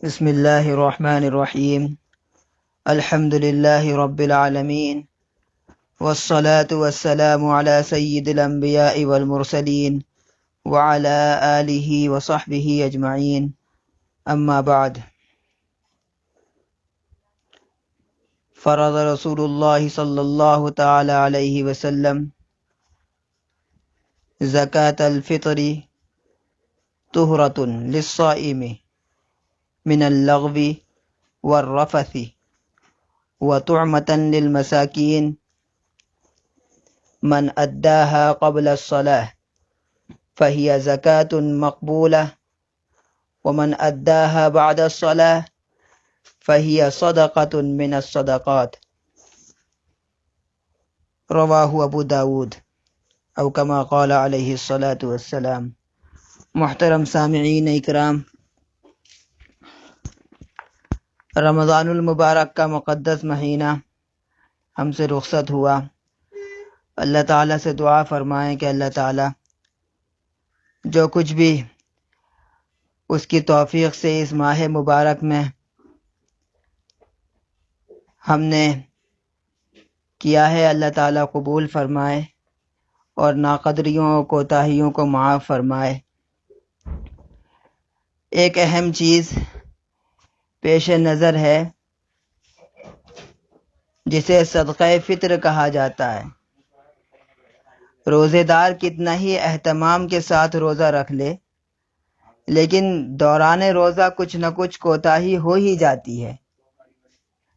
بسم اللہ الرحمن الرحیم الحمد للہ رب العالمین والصلاة والسلام علی سید الانبیاء والمرسلین وعلی آلہ وصحبہ اجمعین اما بعد فرض رسول اللہ صلی اللہ تعالی علیہ وسلم زکاة الفطر طہرۃ للصائم من اللغو والرفث وطعمة للمساكين من أداها قبل الصلاة فهي زكاة مقبولة ومن أداها بعد الصلاة فهي صدقة من الصدقات رواه أبو داود أو كما قال عليه الصلاة والسلام۔ محترم سامعین اکرام، رمضان المبارک کا مقدس مہینہ ہم سے رخصت ہوا۔ اللہ تعالیٰ سے دعا فرمائیں کہ اللہ تعالیٰ جو کچھ بھی اس کی توفیق سے اس ماہ مبارک میں ہم نے کیا ہے، اللہ تعالیٰ قبول فرمائے اور ناقدریوں اور کوتاہیوں کو معاف فرمائے۔ ایک اہم چیز پیش نظر ہے جسے صدقہ فطر کہا جاتا ہے۔ روزے دار کتنا ہی اہتمام کے ساتھ روزہ رکھ لے، لیکن دوران روزہ کچھ نہ کچھ کوتاہی ہو ہی جاتی ہے۔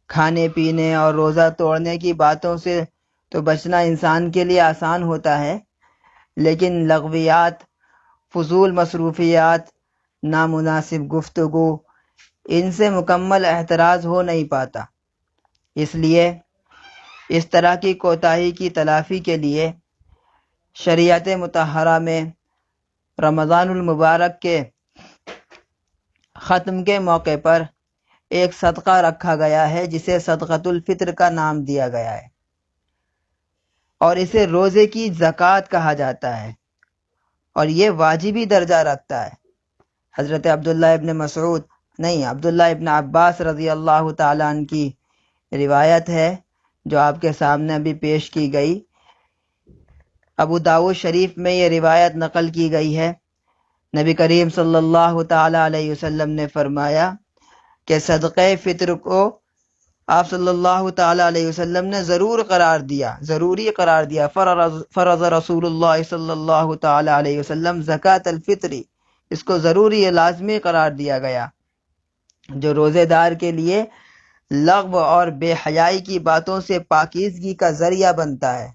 کھانے پینے اور روزہ توڑنے کی باتوں سے تو بچنا انسان کے لیے آسان ہوتا ہے، لیکن لغویات، فضول مصروفیات، نامناسب گفتگو، ان سے مکمل احتراز ہو نہیں پاتا۔ اس لیے اس طرح کی کوتاہی کی تلافی کے لیے شریعت مطہرہ میں رمضان المبارک کے ختم کے موقع پر ایک صدقہ رکھا گیا ہے جسے صدقۃ الفطر کا نام دیا گیا ہے، اور اسے روزے کی زکوٰۃ کہا جاتا ہے، اور یہ واجبی درجہ رکھتا ہے۔ حضرت عبداللہ ابن عباس رضی اللہ تعالیٰ عنہ کی روایت ہے جو آپ کے سامنے ابھی پیش کی گئی۔ ابو داؤد شریف میں یہ روایت نقل کی گئی ہے۔ نبی کریم صلی اللہ تعالیٰ علیہ وسلم نے فرمایا کہ صدقہ فطر کو آپ صلی اللہ تعالیٰ علیہ وسلم نے ضروری قرار دیا۔ فرض رسول اللہ صلی اللہ تعالیٰ علیہ وسلم زکاة الفطر، اس کو ضروری لازمی قرار دیا گیا، جو روزے دار کے لیے لغو اور بے حیائی کی باتوں سے پاکیزگی کا ذریعہ بنتا ہے،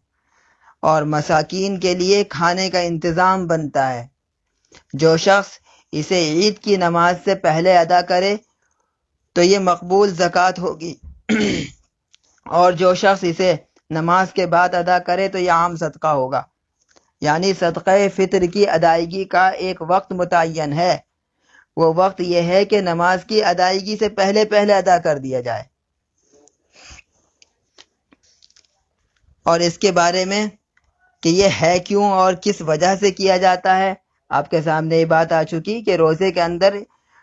اور مساکین کے لیے کھانے کا انتظام بنتا ہے۔ جو شخص اسے عید کی نماز سے پہلے ادا کرے تو یہ مقبول زکوٰۃ ہوگی، اور جو شخص اسے نماز کے بعد ادا کرے تو یہ عام صدقہ ہوگا۔ یعنی صدقہ فطر کی ادائیگی کا ایک وقت متعین ہے، وہ وقت یہ ہے کہ نماز کی ادائیگی سے پہلے ادا کر دیا جائے۔ اور اس کے بارے میں کہ یہ ہے کیوں اور کس وجہ سے کیا جاتا ہے، آپ کے سامنے یہ بات آ چکی کہ روزے کے اندر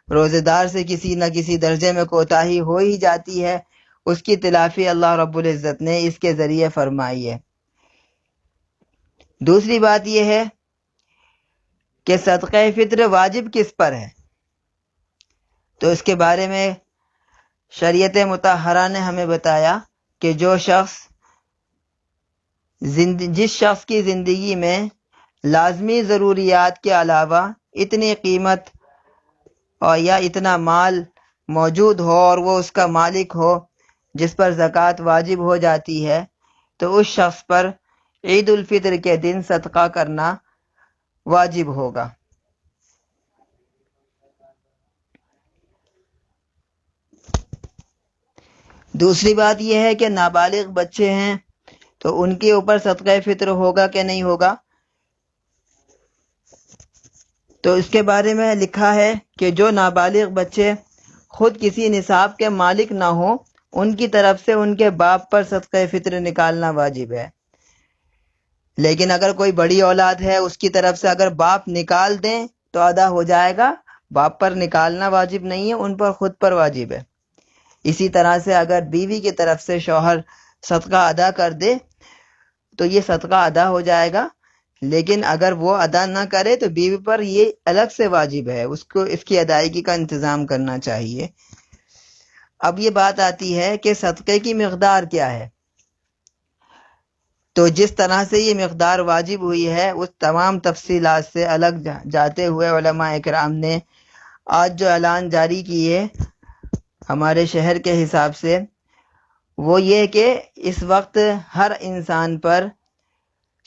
روزے دار سے کسی نہ کسی درجے میں کوتاہی ہو ہی جاتی ہے، اس کی تلافی اللہ رب العزت نے اس کے ذریعے فرمائی ہے۔ دوسری بات یہ ہے کہ صدقہ فطر واجب کس پر ہے، تو اس کے بارے میں شریعت مطہرہ نے ہمیں بتایا کہ جس شخص کی زندگی میں لازمی ضروریات کے علاوہ اتنی قیمت اور یا اتنا مال موجود ہو اور وہ اس کا مالک ہو جس پر زکوٰۃ واجب ہو جاتی ہے، تو اس شخص پر عید الفطر کے دن صدقہ کرنا واجب ہوگا۔ دوسری بات یہ ہے کہ نابالغ بچے ہیں تو ان کے اوپر صدقہ فطر ہوگا کہ نہیں ہوگا، تو اس کے بارے میں لکھا ہے کہ جو نابالغ بچے خود کسی نصاب کے مالک نہ ہوں، ان کی طرف سے ان کے باپ پر صدقہ فطر نکالنا واجب ہے۔ لیکن اگر کوئی بڑی اولاد ہے، اس کی طرف سے اگر باپ نکال دیں تو ادا ہو جائے گا، باپ پر نکالنا واجب نہیں ہے، ان پر خود پر واجب ہے۔ اسی طرح سے اگر بیوی کی طرف سے شوہر صدقہ ادا کر دے تو یہ صدقہ ادا ہو جائے گا، لیکن اگر وہ ادا نہ کرے تو بیوی پر یہ الگ سے واجب ہے، اس کو اس کی ادائیگی کا انتظام کرنا چاہیے۔ اب یہ بات آتی ہے کہ صدقے کی مقدار کیا ہے۔ تو جس طرح سے یہ مقدار واجب ہوئی ہے اس تمام تفصیلات سے الگ جاتے ہوئے علماء اکرام نے آج جو اعلان جاری کیے ہمارے شہر کے حساب سے، وہ یہ کہ اس وقت ہر انسان پر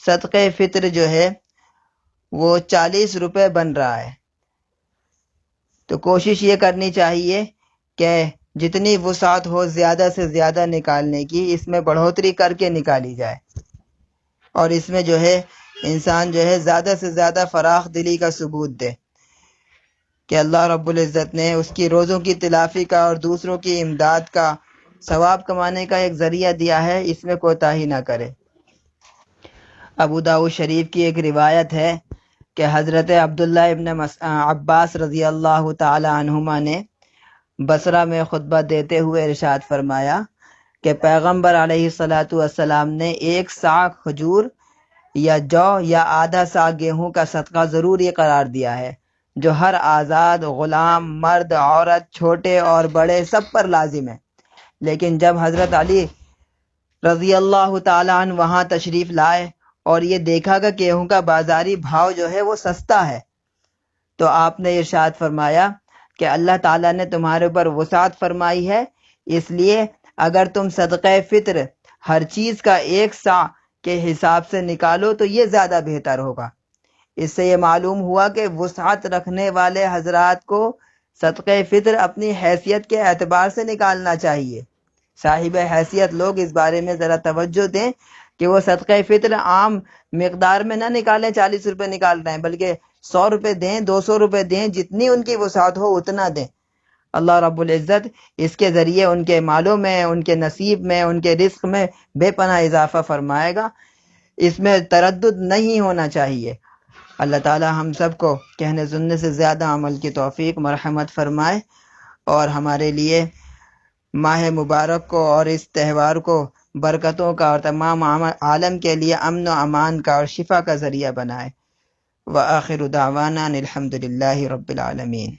صدقہ فطر جو ہے وہ 40 روپے بن رہا ہے۔ تو کوشش یہ کرنی چاہیے کہ جتنی وسعت ہو زیادہ سے زیادہ نکالنے کی، اس میں بڑھوتری کر کے نکالی جائے، اور اس میں جو ہے انسان جو ہے زیادہ سے زیادہ فراخ دلی کا ثبوت دے کہ اللہ رب العزت نے اس کی روزوں کی تلافی کا اور دوسروں کی امداد کا ثواب کمانے کا ایک ذریعہ دیا ہے، اس میں کوتاہی نہ کرے۔ ابو داؤد شریف کی ایک روایت ہے کہ حضرت عبداللہ ابن عباس رضی اللہ تعالی عنہما نے بصرہ میں خطبہ دیتے ہوئے ارشاد فرمایا کہ پیغمبر علیہ الصلاۃ والسلام نے 1 صاع کھجور یا جو یا آدھا صاع گیہوں کا صدقہ ضروری قرار دیا ہے، جو ہر آزاد، غلام، مرد، عورت، چھوٹے اور بڑے سب پر لازم ہے۔ لیکن جب حضرت علی رضی اللہ تعالیٰ عنہ وہاں تشریف لائے اور یہ دیکھا کہ گیہوں کا بازاری بھاؤ جو ہے وہ سستا ہے، تو آپ نے ارشاد فرمایا کہ اللہ تعالیٰ نے تمہارے اوپر وسعت فرمائی ہے، اس لیے اگر تم صدقہ فطر ہر چیز کا 1 صاع کے حساب سے نکالو تو یہ زیادہ بہتر ہوگا۔ اس سے یہ معلوم ہوا کہ وسعت رکھنے والے حضرات کو صدقہ فطر اپنی حیثیت کے اعتبار سے نکالنا چاہیے۔ صاحب حیثیت لوگ اس بارے میں ذرا توجہ دیں کہ وہ صدقہ فطر عام مقدار میں نہ نکالیں، 40 روپے نکال رہے ہیں، بلکہ 100 روپے دیں، 200 روپے دیں، جتنی ان کی وسعت ہو اتنا دیں۔ اللہ رب العزت اس کے ذریعے ان کے مالوں میں، ان کے نصیب میں، ان کے رزق میں بے پناہ اضافہ فرمائے گا۔ اس میں تردد نہیں ہونا چاہیے۔ اللہ تعالی ہم سب کو کہنے سننے سے زیادہ عمل کی توفیق مرحمت فرمائے، اور ہمارے لیے ماہ مبارک کو اور اس تہوار کو برکتوں کا اور تمام عالم کے لیے امن و امان کا اور شفا کا ذریعہ بنائے۔ وآخر دعوانا الحمد للہ رب العالمین۔